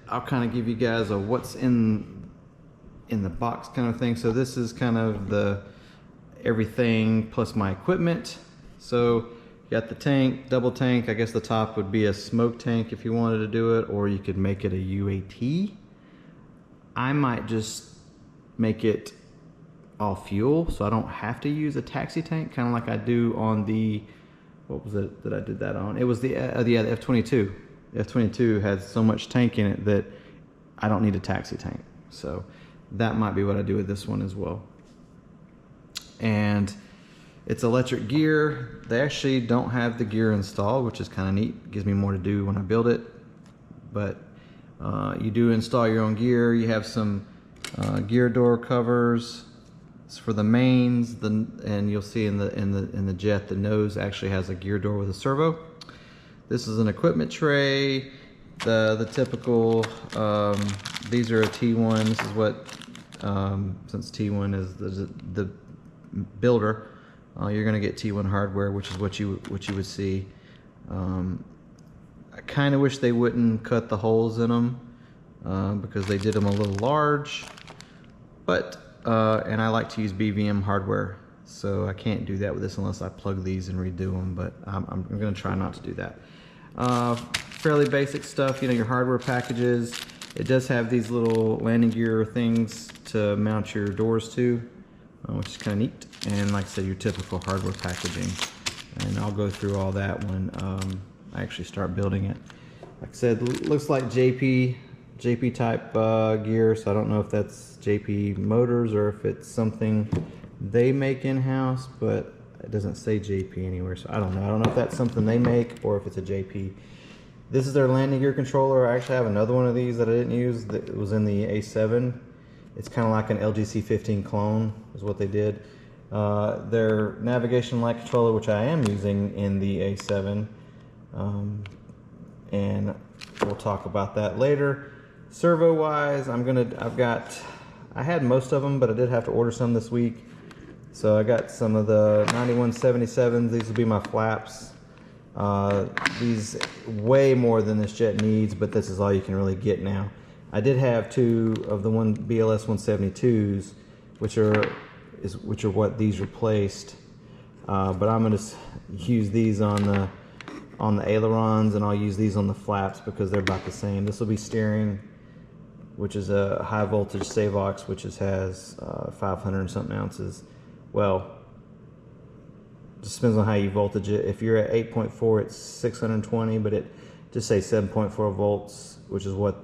I'll kind of give you guys a what's in the box kind of thing. So this is kind of the everything plus my equipment. So you got the tank, double tank. I guess the top would be a smoke tank if you wanted to do it, or you could make it a UAT. I might just make it all fuel, so I don't have to use a taxi tank, kind of like I do on the, what was it that I did that on? It was the F-22. The F-22 has so much tank in it that I don't need a taxi tank. So that might be what I do with this one as well. And it's electric gear. They actually don't have the gear installed, which is kind of neat. It gives me more to do when I build it. But you do install your own gear. You have some gear door covers. It's for the mains, and you'll see in the jet, the nose actually has a gear door with a servo. This is an equipment tray. The typical, these are a T1. This is what, since T1 is the builder, you're gonna get T1 hardware, which is what you would see. I kind of wish they wouldn't cut the holes in them because they did them a little large, but and I like to use BVM hardware, so I can't do that with this unless I plug these and redo them, but I'm gonna try not to do that. Fairly basic stuff, you know, your hardware packages. It does have these little landing gear things to mount your doors to, which is kind of neat. And like I said, your typical hardware packaging. And I'll go through all that when I actually start building it. Like I said, looks like JP type gear, so I don't know if that's JP Motors or if it's something they make in-house, but it doesn't say JP anywhere, so I don't know. I don't know if that's something they make or if it's a JP. This is their landing gear controller. I actually have another one of these that I didn't use. That was in the A7. It's kind of like an LGC 15 clone is what they did. Their navigation light controller, which I am using in the A7, and we'll talk about that later. Servo wise, I had most of them, but I did have to order some this week. So I got some of the 9177s. These will be my flaps. These way more than this jet needs, but this is all you can really get now. I did have two of the BLS 172s, which are what these replaced. But I'm gonna use these on the ailerons, and I'll use these on the flaps because they're about the same. This will be steering, which is a high voltage Savox, which has 500 and something ounces. Well, just depends on how you voltage it. If you're at 8.4, it's 620, but it just say 7.4 volts, which is what